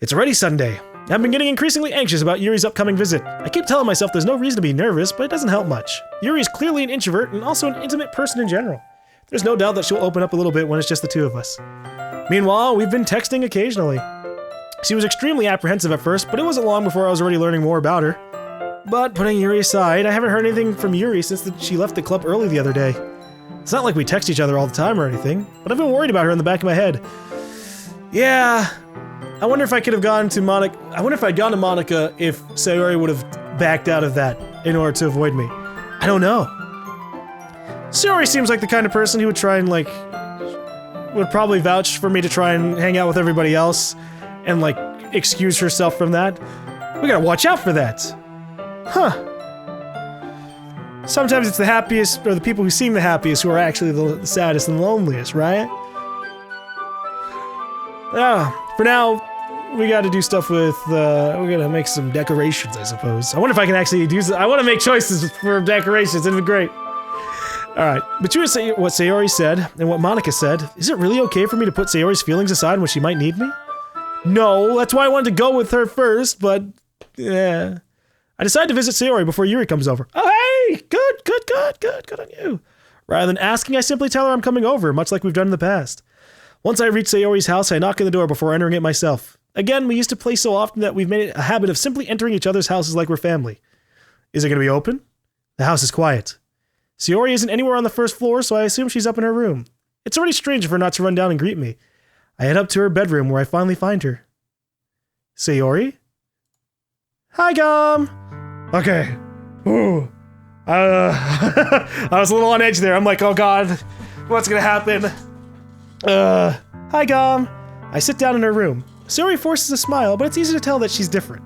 It's already Sunday. I've been getting increasingly anxious about Yuri's upcoming visit. I keep telling myself there's no reason to be nervous, but it doesn't help much. Yuri is clearly an introvert and also an intimate person in general. There's no doubt that she'll open up a little bit when it's just the two of us. Meanwhile, we've been texting occasionally. She was extremely apprehensive at first, but it wasn't long before I was already learning more about her. But putting Yuri aside, I haven't heard anything from Yuri since she left the club early the other day. It's not like we text each other all the time or anything, but I've been worried about her in the back of my head. Yeah, I wonder if I could have gone to Monica. I wonder if I'd gone to Monica if Sayori would have backed out of that in order to avoid me. I don't know. Sayori seems like the kind of person who would try and would probably vouch for me to try and hang out with everybody else and excuse herself from that. We gotta watch out for that. Huh. Sometimes it's the happiest, or the people who seem the happiest, who are actually the saddest and loneliest, right? For now, we gotta do stuff with, we gotta make some decorations, I suppose. I wonder if I can actually do I want to make choices for decorations, it'd be great. Alright, between what Sayori said and what Monica said, is it really okay for me to put Sayori's feelings aside when she might need me? No, that's why I wanted to go with her first, but yeah. I decided to visit Sayori before Yuri comes over. Oh, hey! Good on you. Rather than asking, I simply tell her I'm coming over, much like we've done in the past. Once I reach Sayori's house, I knock on the door before entering it myself. Again, we used to play so often that we've made it a habit of simply entering each other's houses like we're family. Is it going to be open? The house is quiet. Sayori isn't anywhere on the first floor, so I assume she's up in her room. It's already strange of her not to run down and greet me. I head up to her bedroom where I finally find her. Sayori? Hi, GaLm! Okay. Ooh. I was a little on edge there. I'm like, oh god, what's gonna happen? Hi, GaLm. I sit down in her room. Sayori forces a smile, but it's easy to tell that she's different.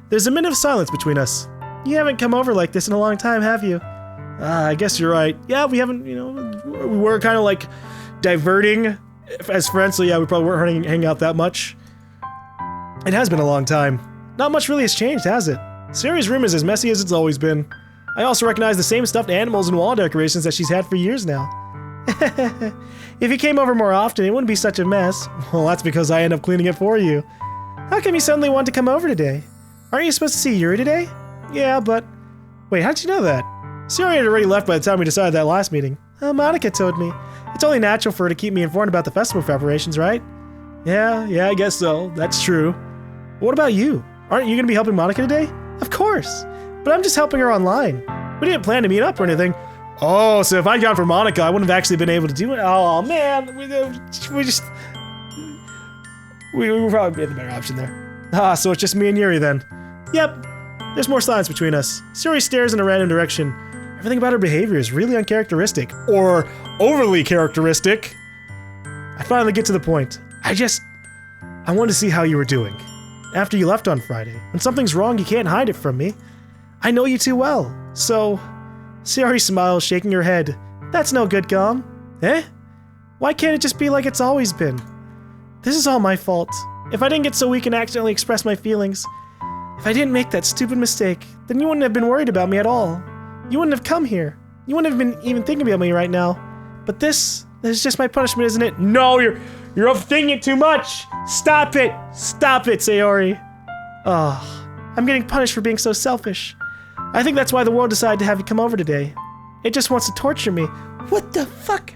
There's a minute of silence between us. You haven't come over like this in a long time, have you? I guess you're right. Yeah, we haven't, we were kind of diverting as friends, so yeah, we probably weren't hanging out that much. It has been a long time. Not much really has changed, has it? Sayori's room is as messy as it's always been. I also recognize the same stuffed animals and wall decorations that she's had for years now. If you came over more often, it wouldn't be such a mess. Well, that's because I end up cleaning it for you. How come you suddenly want to come over today? Aren't you supposed to see Yuri today? Yeah, but... Wait, how'd you know that? Sayori had already left by the time we decided that last meeting. Monica told me. It's only natural for her to keep me informed about the festival preparations, right? Yeah, I guess so. That's true. What about you? Aren't you going to be helping Monica today? Of course. But I'm just helping her online. We didn't plan to meet up or anything. Oh, so if I'd gone for Monica, I wouldn't have actually been able to do it. Oh, man. We would probably be the better option there. So it's just me and Yuri then. Yep. There's more silence between us. Sayori stares in a random direction. Everything about her behavior is really uncharacteristic. Or overly characteristic. I finally get to the point. I wanted to see how you were doing. After you left on Friday. When something's wrong, you can't hide it from me. I know you too well. So... Sayori smiles, shaking her head. That's no good, GaLm. Eh? Why can't it just be like it's always been? This is all my fault. If I didn't get so weak and accidentally express my feelings, if I didn't make that stupid mistake, then you wouldn't have been worried about me at all. You wouldn't have come here. You wouldn't have been even thinking about me right now. But this is just my punishment, isn't it? No, you're overthinking it too much. Stop it, Sayori. Oh, I'm getting punished for being so selfish. I think that's why the world decided to have you come over today. It just wants to torture me. What the fuck?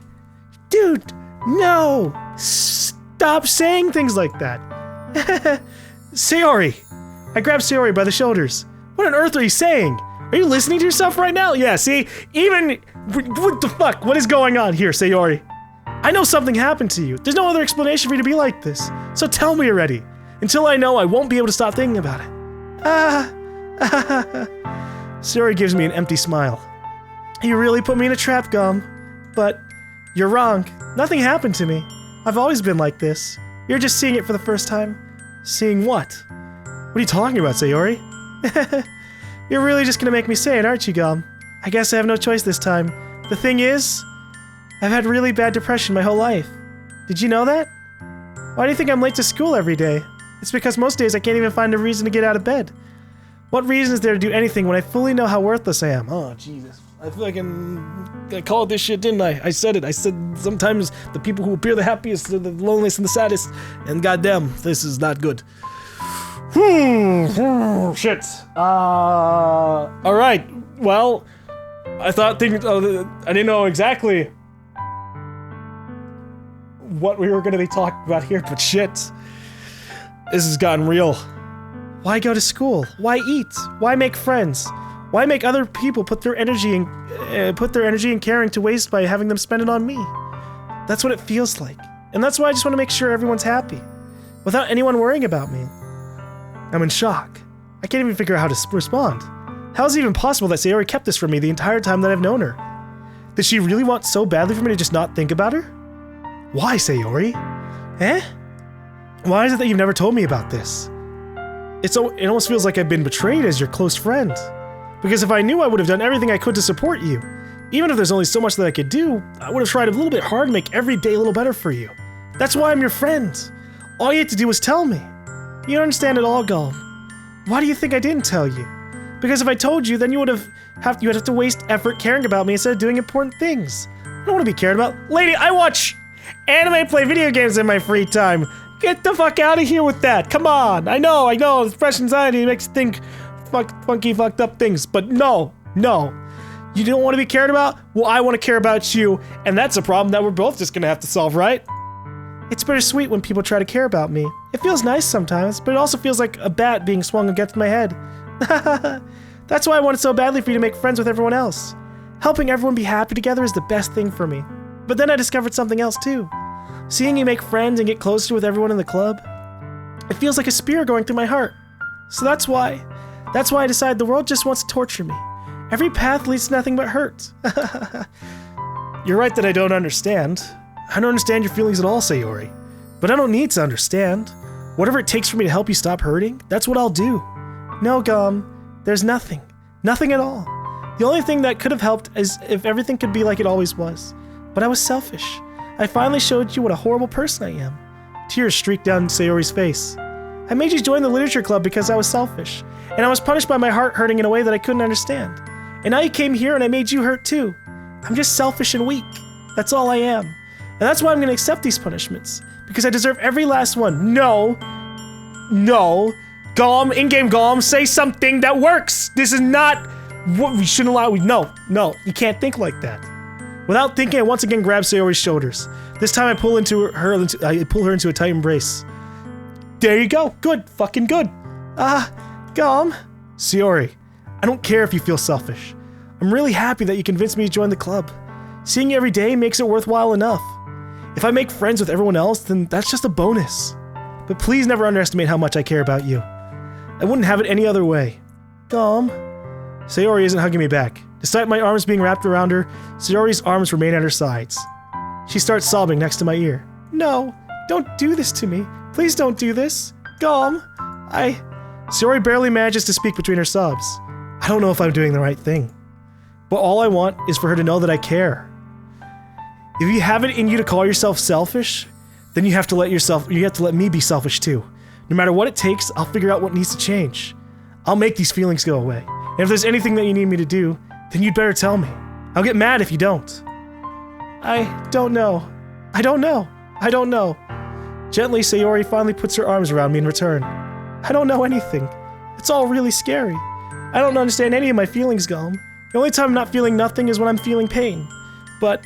Dude, no! Stop saying things like that. Sayori! I grabbed Sayori by the shoulders. What on earth are you saying? Are you listening to yourself right now? Yeah, see? What the fuck? What is going on here, Sayori? I know something happened to you. There's no other explanation for you to be like this. So tell me already. Until I know, I won't be able to stop thinking about it. Sayori gives me an empty smile. You really put me in a trap, GaLm. But you're wrong. Nothing happened to me. I've always been like this. You're just seeing it for the first time. Seeing what? What are you talking about, Sayori? You're really just gonna make me say it, aren't you, GaLm? I guess I have no choice this time. The thing is, I've had really bad depression my whole life. Did you know that? Why do you think I'm late to school every day? It's because most days I can't even find a reason to get out of bed. What reason is there to do anything when I fully know how worthless I am? Oh, Jesus. I called this shit, didn't I? I said it. I said sometimes the people who appear the happiest are the loneliest and the saddest. And goddamn, this is not good. Shit. Alright. Well, I thought I didn't know exactly what we were going to be talking about here, but shit. This has gotten real. Why go to school? Why eat? Why make friends? Why make other people put their energy and caring to waste by having them spend it on me? That's what it feels like. And that's why I just want to make sure everyone's happy, without anyone worrying about me. I'm in shock. I can't even figure out how to respond. How is it even possible that Sayori kept this from me the entire time that I've known her? Did she really want so badly for me to just not think about her? Why, Sayori? Eh? Why is it that you've never told me about this? It almost feels like I've been betrayed as your close friend. Because if I knew, I would have done everything I could to support you. Even if there's only so much that I could do, I would have tried a little bit hard to make every day a little better for you. That's why I'm your friend. All you had to do was tell me. You don't understand at all, GaLm. Why do you think I didn't tell you? Because if I told you, then you would have to waste effort caring about me instead of doing important things. I don't want to be cared about. Lady, I watch anime and play video games in my free time. Get the fuck out of here with that. Come on. I know. Fresh anxiety makes you think funky, fucked up things. But no. You don't want to be cared about? Well, I want to care about you, and that's a problem that we're both just gonna have to solve, right? It's bittersweet when people try to care about me. It feels nice sometimes, but it also feels like a bat being swung against my head. That's why I wanted so badly for you to make friends with everyone else. Helping everyone be happy together is the best thing for me. But then I discovered something else too. Seeing you make friends and get closer with everyone in the club, it feels like a spear going through my heart. So that's why I decided the world just wants to torture me. Every path leads to nothing but hurt. You're right that I don't understand. I don't understand your feelings at all, Sayori. But I don't need to understand. Whatever it takes for me to help you stop hurting, that's what I'll do. No, GaLm, there's nothing. Nothing at all. The only thing that could have helped is if everything could be like it always was. But I was selfish. I finally showed you what a horrible person I am. Tears streaked down Sayori's face. I made you join the literature club because I was selfish. And I was punished by my heart hurting in a way that I couldn't understand. And now you came here and I made you hurt too. I'm just selfish and weak. That's all I am. And that's why I'm going to accept these punishments. Because I deserve every last one. No. GaLm, in-game GaLm, say something that works. This is not what we shouldn't allow. No, you can't think like that. Without thinking, I once again grab Sayori's shoulders. This time I pull her into a tight embrace. There you go. Good. Fucking good. GaLm. Sayori, I don't care if you feel selfish. I'm really happy that you convinced me to join the club. Seeing you every day makes it worthwhile enough. If I make friends with everyone else, then that's just a bonus. But please never underestimate how much I care about you. I wouldn't have it any other way. GaLm. Sayori isn't hugging me back. Despite my arms being wrapped around her, Sayori's arms remain at her sides. She starts sobbing next to my ear. No, don't do this to me. Please don't do this. GaLm, Sayori barely manages to speak between her sobs. I don't know if I'm doing the right thing. But all I want is for her to know that I care. If you have it in you to call yourself selfish, then you have to let me be selfish too. No matter what it takes, I'll figure out what needs to change. I'll make these feelings go away. And if there's anything that you need me to do, then you'd better tell me. I'll get mad if you don't. I don't know. Gently, Sayori finally puts her arms around me in return. I don't know anything. It's all really scary. I don't understand any of my feelings, GaLm. The only time I'm not feeling nothing is when I'm feeling pain. But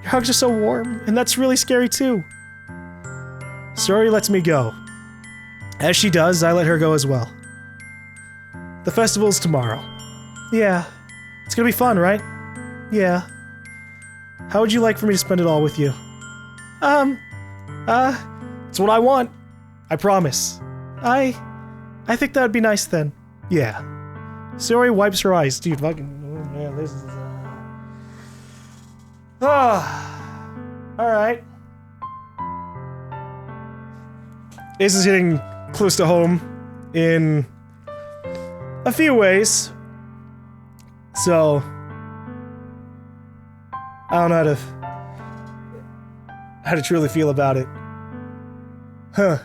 your hugs are so warm, and that's really scary too. Sayori lets me go. As she does, I let her go as well. The festival's tomorrow. Yeah. It's gonna be fun, right? Yeah. How would you like for me to spend it all with you? It's what I want. I promise. I think that would be nice then. Yeah. Sayori wipes her eyes. Dude, fucking... Oh, man, this is... Alright. This is hitting close to home in a few ways. So... I don't know how to truly feel about it. Huh.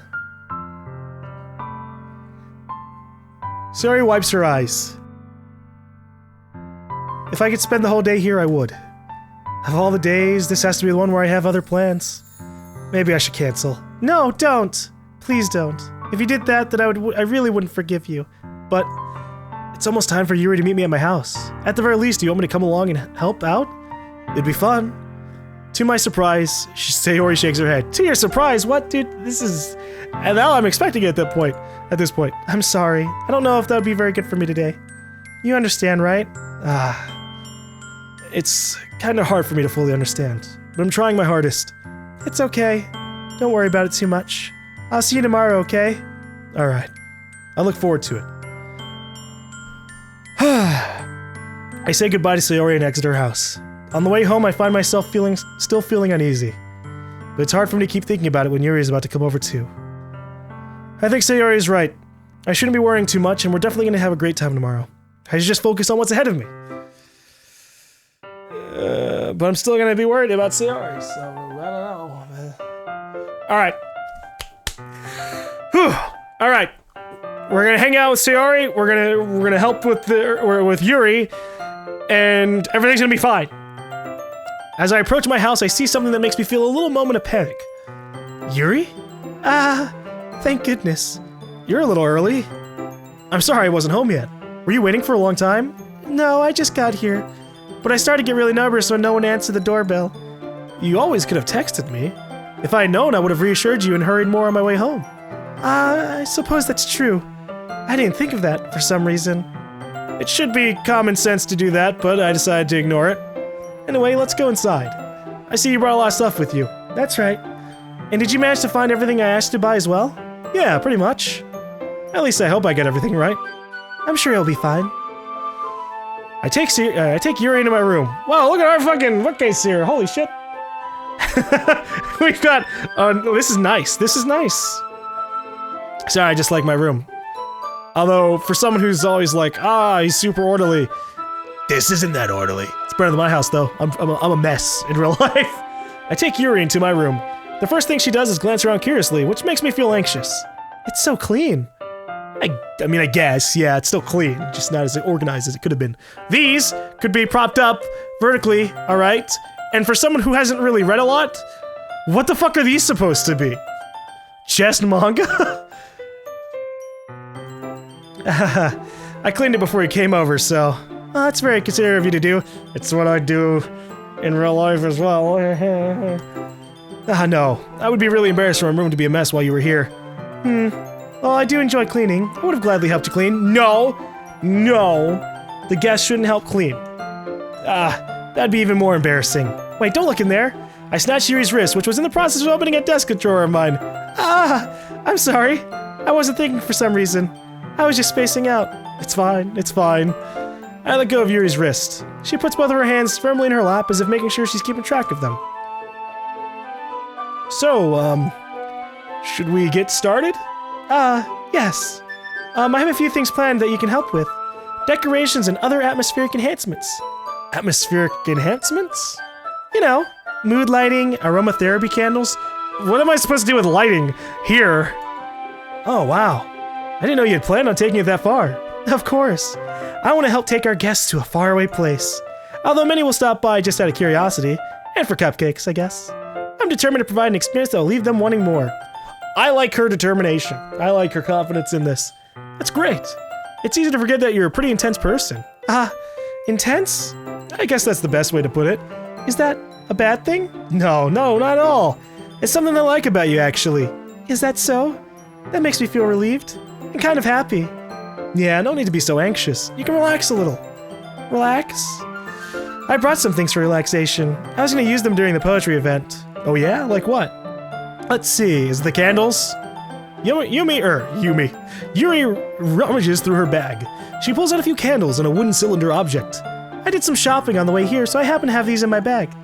Sayori wipes her eyes. If I could spend the whole day here, I would. Of all the days, this has to be the one where I have other plans. Maybe I should cancel. No, don't! Please don't. If you did that, then I really wouldn't forgive you. But it's almost time for Yuri to meet me at my house. At the very least, do you want me to come along and help out? It'd be fun. To my surprise, Sayori shakes her head. To your surprise? What, dude? This is... And now I'm expecting it at this point. I'm sorry. I don't know if that would be very good for me today. You understand, right? It's kind of hard for me to fully understand, but I'm trying my hardest. It's okay. Don't worry about it too much. I'll see you tomorrow, okay? Alright. I look forward to it. I say goodbye to Sayori and exit her house. On the way home, I find myself still feeling uneasy. But it's hard for me to keep thinking about it when Yuri is about to come over too. I think Sayori is right. I shouldn't be worrying too much, and we're definitely going to have a great time tomorrow. I should just focus on what's ahead of me. But I'm still going to be worried about Sayori, so I don't know. Alright. Whew. Alright. We're going to hang out with Sayori, we're going to help with Yuri, and everything's going to be fine. As I approach my house, I see something that makes me feel a little moment of panic. Yuri? Thank goodness. You're a little early. I'm sorry I wasn't home yet. Were you waiting for a long time? No, I just got here. But I started to get really nervous when no one answered the doorbell. You always could have texted me. If I had known, I would have reassured you and hurried more on my way home. I suppose that's true. I didn't think of that for some reason. It should be common sense to do that, but I decided to ignore it. Anyway, let's go inside. I see you brought a lot of stuff with you. That's right. And did you manage to find everything I asked you to buy as well? Yeah, pretty much. At least I hope I get everything right. I'm sure he'll be fine. I take Yuri into my room. Wow, look at our fucking bookcase here. Holy shit. We've got... this is nice. This is nice. Sorry, I just like my room. Although, for someone who's always like, he's super orderly. This isn't that orderly. It's better than my house, though. I'm a mess in real life. I take Yuri into my room. The first thing she does is glance around curiously, which makes me feel anxious. It's so clean. I mean, I guess, yeah, it's still clean, just not as organized as it could have been. These could be propped up vertically, alright? And for someone who hasn't really read a lot, what the fuck are these supposed to be? Chest manga? I cleaned it before you came over, so... that's very considerate of you to do. It's what I do in real life as well. No. I would be really embarrassed for my room to be a mess while you were here. Well, I do enjoy cleaning. I would have gladly helped you clean. No! The guests shouldn't help clean. That'd be even more embarrassing. Wait, don't look in there. I snatched Yuri's wrist, which was in the process of opening a desk drawer of mine. I'm sorry. I wasn't thinking for some reason. I was just spacing out. It's fine. I let go of Yuri's wrist. She puts both of her hands firmly in her lap as if making sure she's keeping track of them. So, should we get started? Yes. I have a few things planned that you can help with. Decorations and other atmospheric enhancements. Atmospheric enhancements? You know, mood lighting, aromatherapy candles. What am I supposed to do with lighting here? Oh, wow. I didn't know you had planned on taking it that far. Of course. I want to help take our guests to a faraway place. Although many will stop by just out of curiosity, and for cupcakes, I guess. I'm determined to provide an experience that will leave them wanting more. I like her determination. I like her confidence in this. That's great. It's easy to forget that you're a pretty intense person. Intense? I guess that's the best way to put it. Is that a bad thing? No, not at all. It's something I like about you, actually. Is that so? That makes me feel relieved and kind of happy. Yeah, no need to be so anxious. You can relax a little. Relax? I brought some things for relaxation. I was going to use them during the poetry event. Oh yeah? Like what? Let's see, is it the candles? Yuri rummages through her bag. She pulls out a few candles and a wooden cylinder object. I did some shopping on the way here, so I happen to have these in my bag.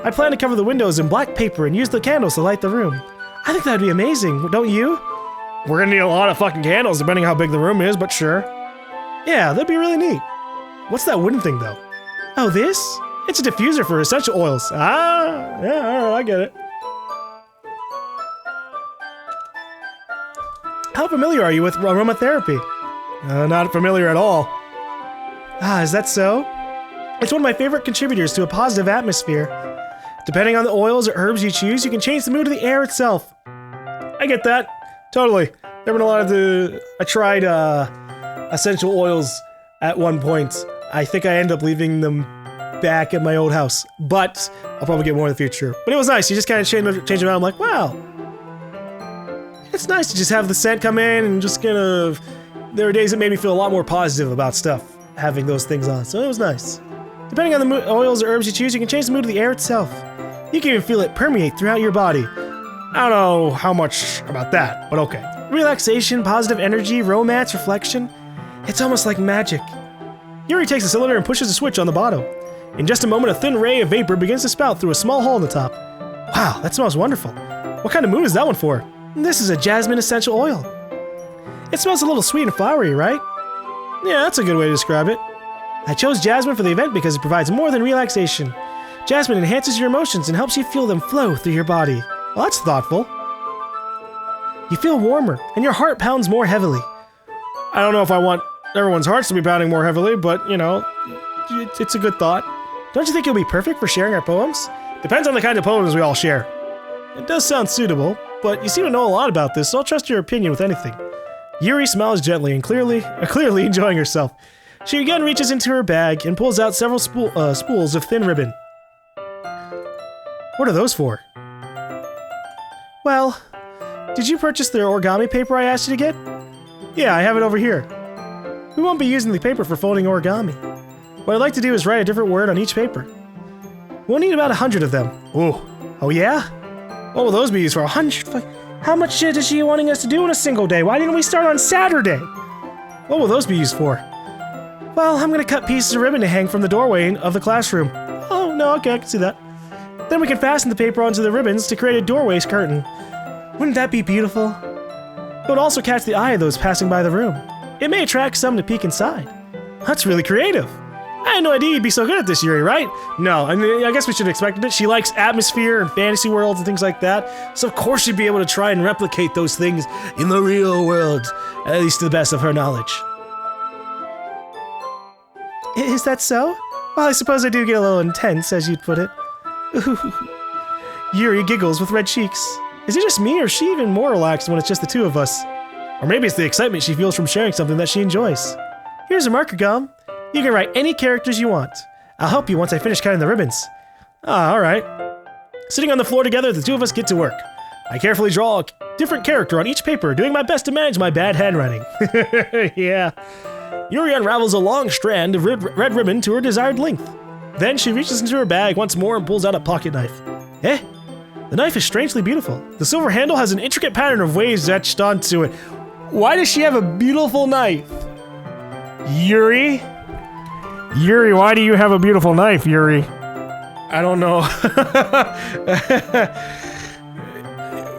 I plan to cover the windows in black paper and use the candles to light the room. I think that'd be amazing, don't you? We're gonna need a lot of fucking candles depending on how big the room is, but sure. Yeah, that'd be really neat. What's that wooden thing though? Oh, this? It's a diffuser for essential oils. Yeah, alright, I get it. How familiar are you with aromatherapy? Not familiar at all. Is that so? It's one of my favorite contributors to a positive atmosphere. Depending on the oils or herbs you choose, you can change the mood of the air itself. I get that. Totally. There have been a lot of I tried essential oils at one point. I think I ended up leaving them back at my old house, but I'll probably get more in the future. But it was nice. You just kind of change them out. I'm like, wow. It's nice to just have the scent come in and just kind of... There were days that made me feel a lot more positive about stuff, having those things on, so it was nice. Depending on the oils or herbs you choose, you can change the mood of the air itself. You can even feel it permeate throughout your body. I don't know how much about that, but okay. Relaxation, positive energy, romance, reflection. It's almost like magic. Yuri takes the cylinder and pushes a switch on the bottom. In just a moment, a thin ray of vapor begins to spout through a small hole in the top. Wow, that smells wonderful. What kind of mood is that one for? This is a jasmine essential oil. It smells a little sweet and flowery, right? Yeah, that's a good way to describe it. I chose jasmine for the event because it provides more than relaxation. Jasmine enhances your emotions and helps you feel them flow through your body. Well, that's thoughtful. You feel warmer, and your heart pounds more heavily. I don't know if I want everyone's hearts to be pounding more heavily, but, you know, it's a good thought. Don't you think it'll be perfect for sharing our poems? Depends on the kind of poems we all share. It does sound suitable, but you seem to know a lot about this, so I'll trust your opinion with anything. Yuri smiles gently and clearly enjoying herself. She again reaches into her bag and pulls out several spools of thin ribbon. What are those for? Well, did you purchase the origami paper I asked you to get? Yeah, I have it over here. We won't be using the paper for folding origami. What I'd like to do is write a different word on each paper. We'll need about 100 of them. Oh yeah? What will those be used for? 100? How much shit is she wanting us to do in a single day? Why didn't we start on Saturday? What will those be used for? Well, I'm gonna cut pieces of ribbon to hang from the doorway of the classroom. Oh, no, okay, I can see that. Then we can fasten the paper onto the ribbons to create a doorway curtain. Wouldn't that be beautiful? It would also catch the eye of those passing by the room. It may attract some to peek inside. That's really creative. I had no idea you'd be so good at this, Yuri, right? No, I mean, I guess we should have expected it. She likes atmosphere and fantasy worlds and things like that, so of course she'd be able to try and replicate those things in the real world, at least to the best of her knowledge. Is that so? Well, I suppose I do get a little intense, as you'd put it. Yuri giggles with red cheeks. Is it just me, or is she even more relaxed when it's just the two of us? Or maybe it's the excitement she feels from sharing something that she enjoys. Here's a marker, GaLm. You can write any characters you want. I'll help you once I finish cutting the ribbons. Ah, alright. Sitting on the floor together, the two of us get to work. I carefully draw a different character on each paper, doing my best to manage my bad handwriting. Yeah. Yuri unravels a long strand of red ribbon to her desired length. Then she reaches into her bag once more and pulls out a pocket knife. Eh? The knife is strangely beautiful. The silver handle has an intricate pattern of waves etched onto it. Why does she have a beautiful knife? Yuri? Yuri, why do you have a beautiful knife, Yuri? I don't know.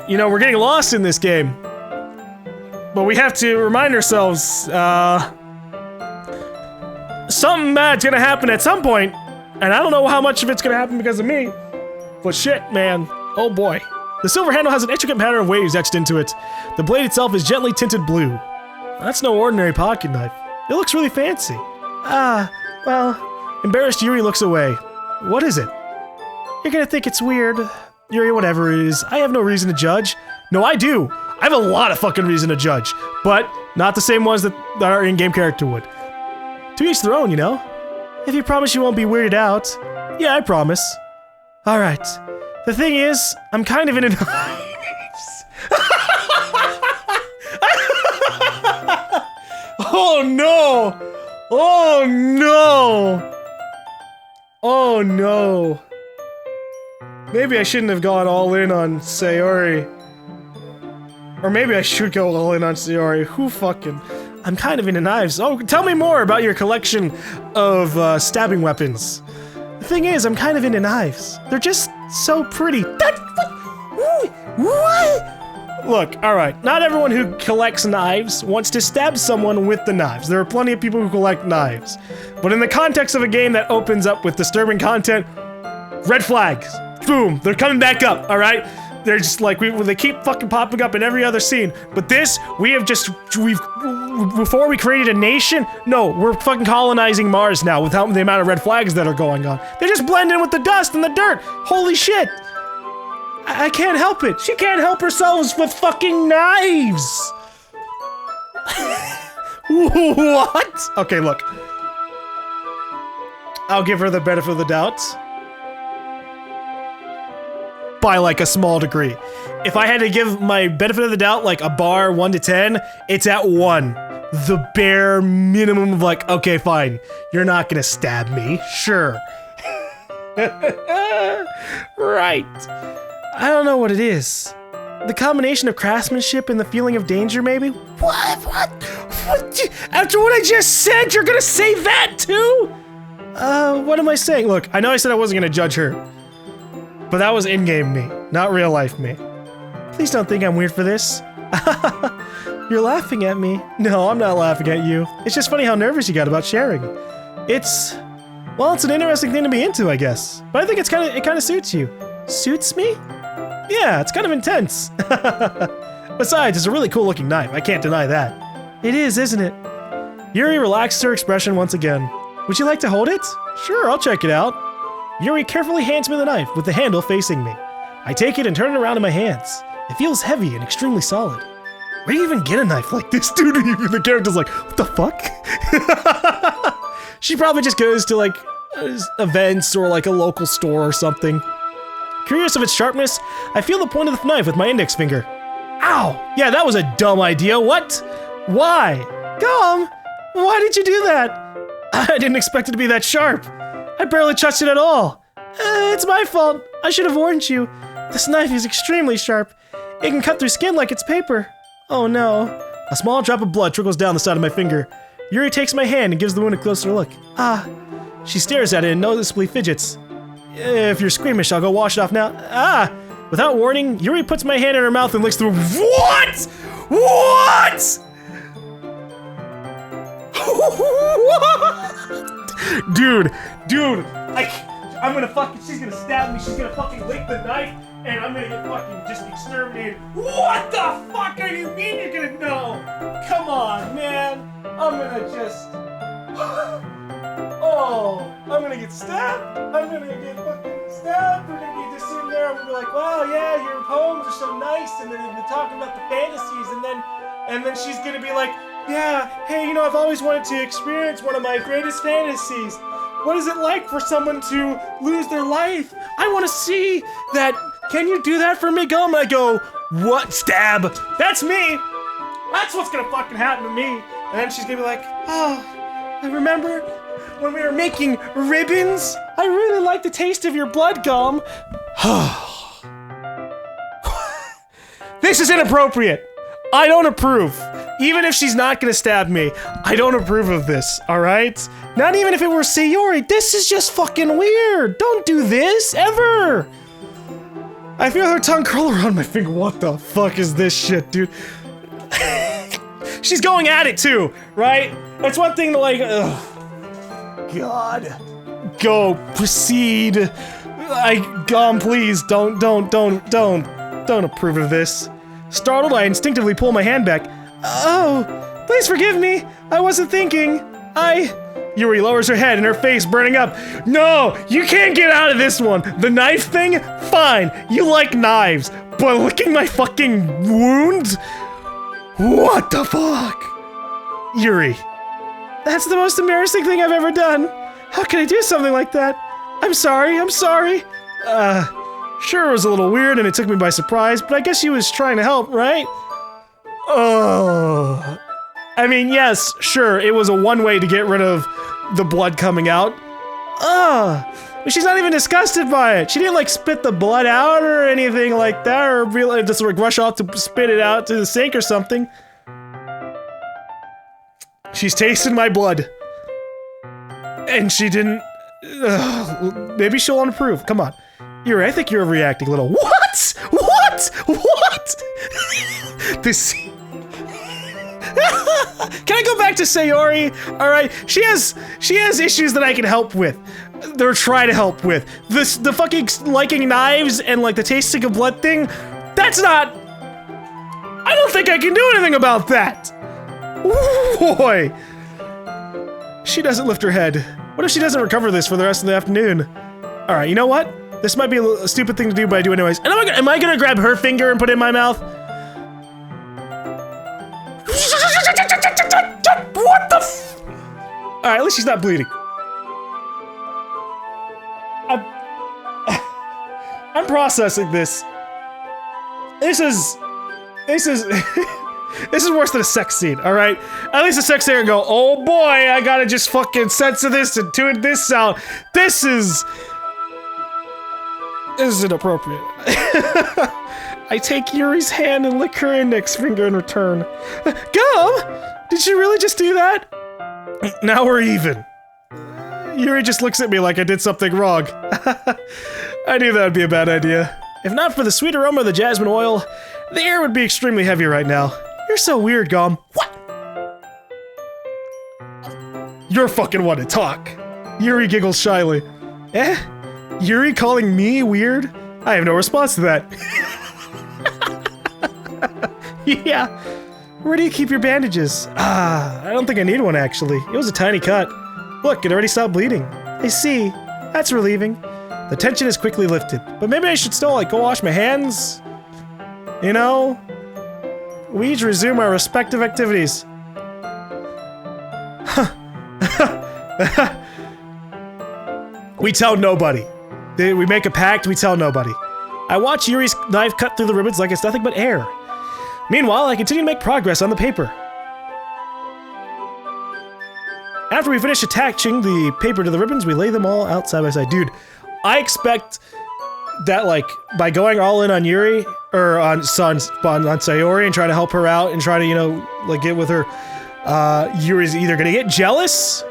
You know, we're getting lost in this game. But we have to remind ourselves, something bad's gonna happen at some point, and I don't know how much of it's gonna happen because of me. But shit, man. Oh boy. The silver handle has an intricate pattern of waves etched into it. The blade itself is gently tinted blue. That's no ordinary pocket knife. It looks really fancy. Well, embarrassed Yuri looks away. What is it? You're gonna think it's weird. Yuri, whatever it is, I have no reason to judge. No, I do. I have a lot of fucking reason to judge. But not the same ones that our in-game character would. To each their own, you know? If you promise you won't be weirded out. Yeah, I promise. Alright. The thing is, I'm kind of in an... Oh no! Oh no! Oh no! Maybe I shouldn't have gone all in on Sayori. Or maybe I should go all in on Sayori. Who fucking... I'm kind of into knives. Oh, tell me more about your collection of stabbing weapons. The thing is, I'm kind of into knives. They're just so pretty. What? Look, alright, not everyone who collects knives wants to stab someone with the knives. There are plenty of people who collect knives. But in the context of a game that opens up with disturbing content, red flags. Boom, they're coming back up, alright? They're just like, they keep fucking popping up in every other scene. But this, before we created a nation, no, we're fucking colonizing Mars now with the amount of red flags that are going on. They just blend in with the dust and the dirt. Holy shit. I can't help it. She can't help herself with fucking knives. What? Okay, look. I'll give her the benefit of the doubt. By like a small degree. If I had to give my benefit of the doubt like a bar 1 to 10, it's at 1. The bare minimum of like, okay, fine. You're not gonna stab me. Sure. Right. I don't know what it is. The combination of craftsmanship and the feeling of danger, maybe? What? After what I just said, you're gonna say that too? What am I saying? Look, I know I said I wasn't gonna judge her. But that was in-game me, not real-life me. Please don't think I'm weird for this. You're laughing at me. No, I'm not laughing at you. It's just funny how nervous you got about sharing. Well, it's an interesting thing to be into, I guess. But I think it kind of suits you. Suits me? Yeah, it's kind of intense. Besides, it's a really cool-looking knife. I can't deny that. It is, isn't it? Yuri relaxes her expression once again. Would you like to hold it? Sure, I'll check it out. Yuri carefully hands me the knife with the handle facing me. I take it and turn it around in my hands. It feels heavy and extremely solid. Where do you even get a knife like this, dude? The character's like, what the fuck? She probably just goes to like events or like a local store or something. Curious of its sharpness, I feel the point of the knife with my index finger. Ow! Yeah, that was a dumb idea. What? Why? GaLm, why did you do that? I didn't expect it to be that sharp. I barely touched it at all. It's my fault. I should have warned you. This knife is extremely sharp. It can cut through skin like it's paper. Oh no. A small drop of blood trickles down the side of my finger. Yuri takes my hand and gives the wound a closer look. Ah. She stares at it and noticeably fidgets. If you're squeamish, I'll go wash it off now. Ah. Without warning, Yuri puts my hand in her mouth and licks through. What? What? What? Dude, I'm gonna fucking, she's gonna stab me, she's gonna fucking lick the knife, and I'm gonna get fucking just exterminated. What the fuck are you mean you're gonna know? Come on, man. I'm gonna just, oh, I'm gonna get stabbed. I'm gonna get fucking stabbed. We're gonna be just sitting there and we'll be like, wow, yeah, your poems are so nice, and then they're talking about the fantasies, and then she's gonna be like, yeah, hey, you know, I've always wanted to experience one of my greatest fantasies. What is it like for someone to lose their life? I want to see that. Can you do that for me, GaLm? I go, what? Stab. That's me. That's what's gonna fucking happen to me. And then she's gonna be like, oh, I remember when we were making ribbons? I really like the taste of your blood, GaLm. This is inappropriate. I don't approve. Even if she's not gonna stab me, I don't approve of this, alright? Not even if it were Sayori, this is just fucking weird! Don't do this, ever! I feel her tongue curl around my finger. What the fuck is this shit, dude? She's going at it too, right? It's one thing to like, ugh. God. Go, proceed. GaLm, please, don't approve of this. Startled, I instinctively pull my hand back. Oh, please forgive me. I wasn't thinking. Yuri lowers her head and her face burning up. No, you can't get out of this one. The knife thing? Fine. You like knives. But licking my fucking wound? What the fuck? Yuri. That's the most embarrassing thing I've ever done. How can I do something like that? I'm sorry. Sure, it was a little weird and it took me by surprise, but I guess she was trying to help, right? Oh. I mean, yes, sure, it was a one-way to get rid of the blood coming out. But she's not even disgusted by it. She didn't, like, spit the blood out or anything like that, or really just, like, rush off to spit it out to the sink or something. She's tasted my blood. And she didn't... maybe she'll improve. Come on. Yuri, I think you're overreacting a little. What? What? This... Can I go back to Sayori? Alright, she has issues that I can help with. Or try to help with. The fucking liking knives and like the tasting of blood thing, that's not... I don't think I can do anything about that! Boy! She doesn't lift her head. What if she doesn't recover this for the rest of the afternoon? Alright, you know what? This might be a stupid thing to do, but I do anyways. And am I gonna grab her finger and put it in my mouth? Alright, at least she's not bleeding. I'm processing this. This is this is worse than a sex scene, alright? At least a sex scene and go, oh boy, I gotta just fucking censor this and tune this out. This is inappropriate. I take Yuri's hand and lick her index finger in return. GaLm! Did you really just do that? Now we're even. Yuri just looks at me like I did something wrong. I knew that would be a bad idea. If not for the sweet aroma of the jasmine oil, the air would be extremely heavy right now. You're so weird, GaLm. What? You're fucking one to talk. Yuri giggles shyly. Eh? Yuri calling me weird? I have no response to that. Yeah. Where do you keep your bandages? I don't think I need one actually. It was a tiny cut. Look, it already stopped bleeding. I see. That's relieving. The tension is quickly lifted. But maybe I should still, like, go wash my hands? You know? We each resume our respective activities. We tell nobody. We make a pact, we tell nobody. I watch Yuri's knife cut through the ribbons like it's nothing but air. Meanwhile, I continue to make progress on the paper. After we finish attaching the paper to the ribbons, we lay them all out side by side. Dude, I expect that, like, by going all in on Yuri, or on Sayori and trying to help her out and trying to, you know, like, get with her, Yuri's either gonna get jealous,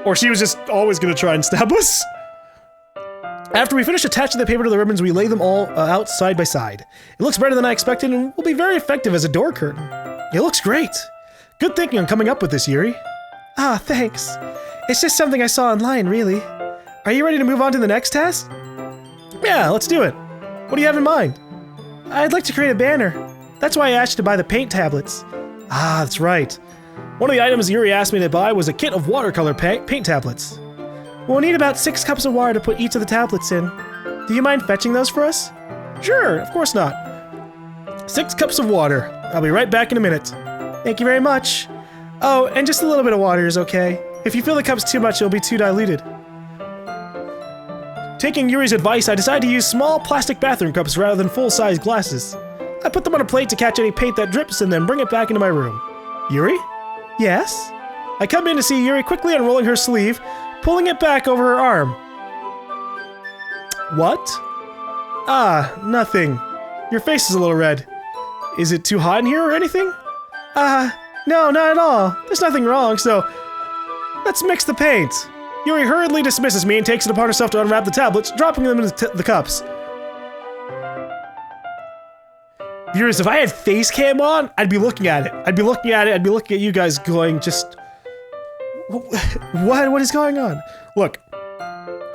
or she was just always gonna try and stab us. After we finish attaching the paper to the ribbons, we lay them all out side by side. It looks better than I expected and will be very effective as a door curtain. It looks great. Good thinking on coming up with this, Yuri. Ah, thanks. It's just something I saw online, really. Are you ready to move on to the next task? Yeah, let's do it. What do you have in mind? I'd like to create a banner. That's why I asked you to buy the paint tablets. Ah, that's right. One of the items Yuri asked me to buy was a kit of watercolor paint tablets. We'll need about 6 cups of water to put each of the tablets in. Do you mind fetching those for us? Sure, of course not. 6 cups of water. I'll be right back in a minute. Thank you very much. Oh, and just a little bit of water is okay. If you fill the cups too much, it'll be too diluted. Taking Yuri's advice, I decided to use small plastic bathroom cups rather than full-size glasses. I put them on a plate to catch any paint that drips and then bring it back into my room. Yuri? Yes? I come in to see Yuri quickly unrolling her sleeve, pulling it back over her arm. What? Ah, nothing. Your face is a little red. Is it too hot in here or anything? No, not at all. There's nothing wrong, so let's mix the paint. Yuri hurriedly dismisses me and takes it upon herself to unwrap the tablets, dropping them into the cups. Viewers, if I had face cam on, I'd be looking at it. I'd be looking at you guys going, just... What is going on? Look,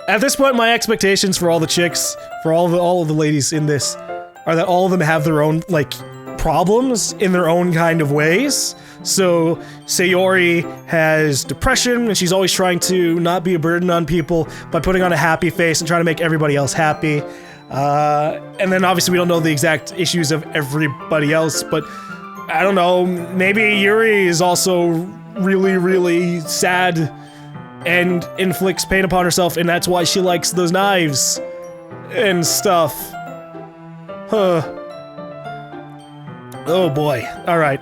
at this point, my expectations for all the chicks, for all of the ladies in this, are that all of them have their own, like, problems in their own kind of ways. So, Sayori has depression, and she's always trying to not be a burden on people by putting on a happy face and trying to make everybody else happy. And then obviously we don't know the exact issues of everybody else, but I don't know, maybe Yuri is also really, really sad and inflicts pain upon herself, and that's why she likes those knives and stuff. Huh. Oh boy. Alright.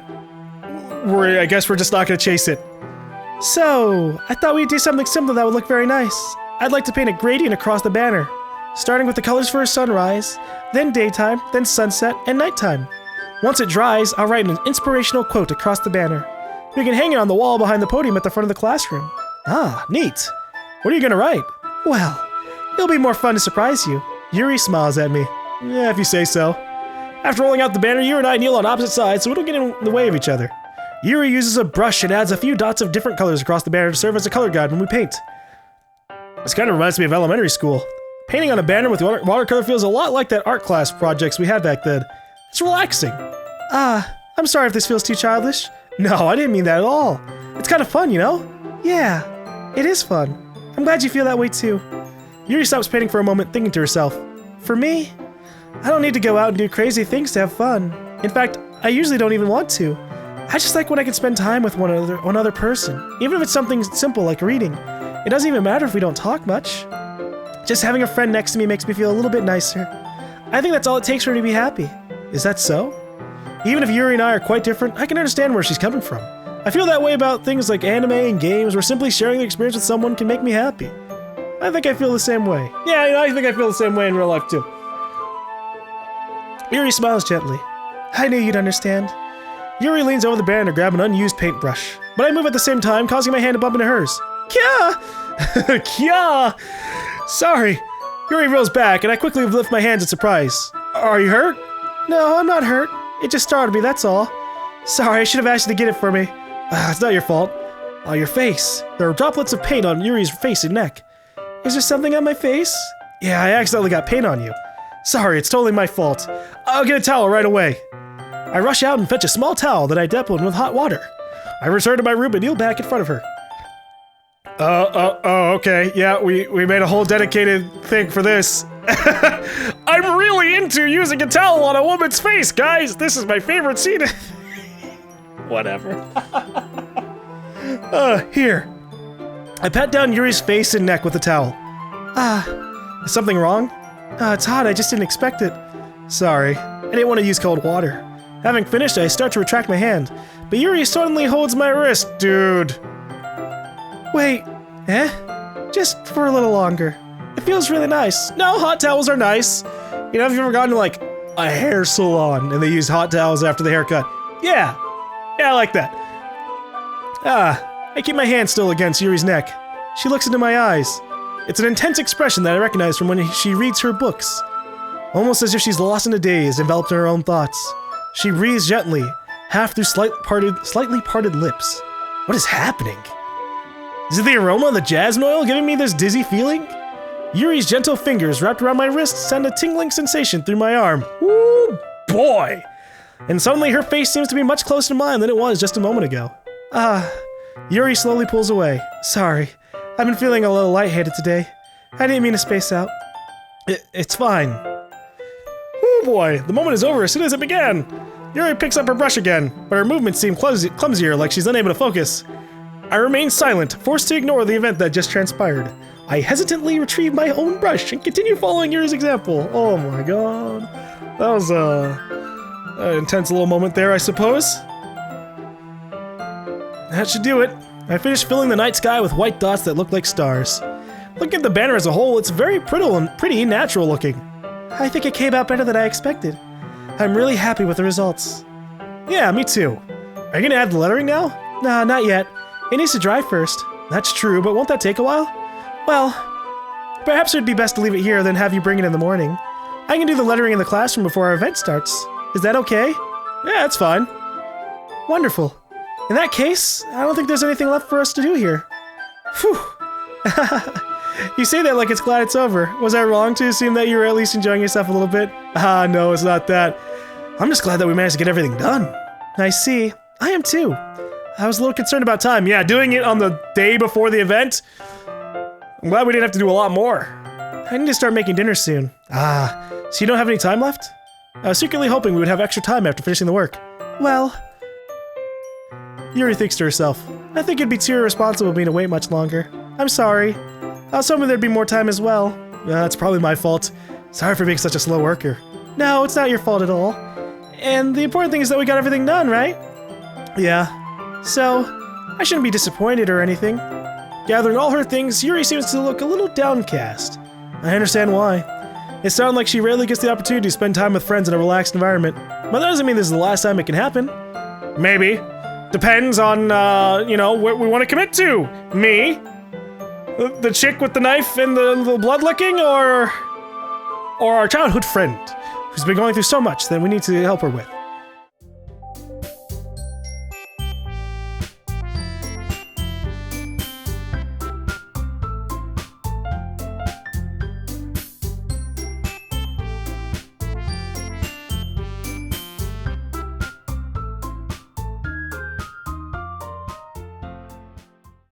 I guess we're just not gonna chase it. So, I thought we'd do something simple that would look very nice. I'd like to paint a gradient across the banner, starting with the colors for a sunrise, then daytime, then sunset, and nighttime. Once it dries, I'll write an inspirational quote across the banner. We can hang it on the wall behind the podium at the front of the classroom. Ah, neat. What are you gonna write? Well, it'll be more fun to surprise you. Yuri smiles at me. Yeah, if you say so. After rolling out the banner, Yuri and I kneel on opposite sides so we don't get in the way of each other. Yuri uses a brush and adds a few dots of different colors across the banner to serve as a color guide when we paint. This kind of reminds me of elementary school. Painting on a banner with watercolor feels a lot like that art class projects we had back then. It's relaxing. I'm sorry if this feels too childish. No, I didn't mean that at all. It's kind of fun, you know? Yeah, it is fun. I'm glad you feel that way too. Yuri stops painting for a moment, thinking to herself. For me, I don't need to go out and do crazy things to have fun. In fact, I usually don't even want to. I just like when I can spend time with one other person, even if it's something simple like reading. It doesn't even matter if we don't talk much. Just having a friend next to me makes me feel a little bit nicer. I think that's all it takes for her to be happy. Is that so? Even if Yuri and I are quite different, I can understand where she's coming from. I feel that way about things like anime and games, where simply sharing the experience with someone can make me happy. I think I feel the same way. Yeah, I think I feel the same way in real life too. Yuri smiles gently. I knew you'd understand. Yuri leans over the barrel to grab an unused paintbrush, but I move at the same time, causing my hand to bump into hers. Kya! Kya! Sorry. Yuri rolls back, and I quickly lift my hands in surprise. Are you hurt? No, I'm not hurt. It just startled me, that's all. Sorry, I should have asked you to get it for me. It's not your fault. Oh, your face. There are droplets of paint on Yuri's face and neck. Is there something on my face? Yeah, I accidentally got paint on you. Sorry, it's totally my fault. I'll get a towel right away. I rush out and fetch a small towel that I dip in with hot water. I return to my room and kneel back in front of her. Okay. Yeah, we made a whole dedicated thing for this. I'm really into using a towel on a woman's face, guys. This is my favorite scene. Whatever. Here. I pat down Yuri's face and neck with the towel. Is something wrong? It's hot, I just didn't expect it. Sorry, I didn't want to use cold water. Having finished, I start to retract my hand, but Yuri suddenly holds my wrist, dude. Wait, just for a little longer. It feels really nice. No, hot towels are nice. You know, have you ever gone to like a hair salon and they use hot towels after the haircut? Yeah, I like that. I keep my hand still against Yuri's neck. She looks into my eyes. It's an intense expression that I recognize from when she reads her books. Almost as if she's lost in a daze, enveloped in her own thoughts. She breathes gently, half through slightly parted lips. What is happening? Is it the aroma of the jasmine oil giving me this dizzy feeling? Yuri's gentle fingers wrapped around my wrist send a tingling sensation through my arm. Ooh, boy! And suddenly her face seems to be much closer to mine than it was just a moment ago. Yuri slowly pulls away. Sorry, I've been feeling a little lightheaded today. I didn't mean to space out. It's fine. Oh boy, the moment is over as soon as it began. Yuri picks up her brush again, but her movements seem clumsier, like she's unable to focus. I remain silent, forced to ignore the event that just transpired. I hesitantly retrieve my own brush and continue following Yuri's example. Oh my god. That was an intense little moment there, I suppose. That should do it. I finished filling the night sky with white dots that look like stars. Looking at the banner as a whole, it's very pretty natural looking. I think it came out better than I expected. I'm really happy with the results. Yeah, me too. Are you gonna add the lettering now? Nah, not yet. It needs to dry first. That's true, but won't that take a while? Well, perhaps it'd be best to leave it here, then have you bring it in the morning. I can do the lettering in the classroom before our event starts. Is that okay? Yeah, that's fine. Wonderful. In that case, I don't think there's anything left for us to do here. Phew. You say that like it's glad it's over. Was I wrong to assume that you were at least enjoying yourself a little bit? No, it's not that. I'm just glad that we managed to get everything done. I see. I am too. I was a little concerned about time. Yeah, doing it on the day before the event. I'm glad we didn't have to do a lot more. I need to start making dinner soon. So you don't have any time left? I was secretly hoping we would have extra time after finishing the work. Well... Yuri thinks to herself, I think it'd be too irresponsible of me to wait much longer. I'm sorry. I was hoping there'd be more time as well. It's probably my fault. Sorry for being such a slow worker. No, it's not your fault at all. And the important thing is that we got everything done, right? Yeah. So, I shouldn't be disappointed or anything. Gathering all her things, Yuri seems to look a little downcast. I understand why. It sounds like she rarely gets the opportunity to spend time with friends in a relaxed environment. But that doesn't mean this is the last time it can happen. Maybe. Depends on, what we want to commit to. Me? The chick with the knife and the blood licking, or our childhood friend, who's been going through so much that we need to help her with.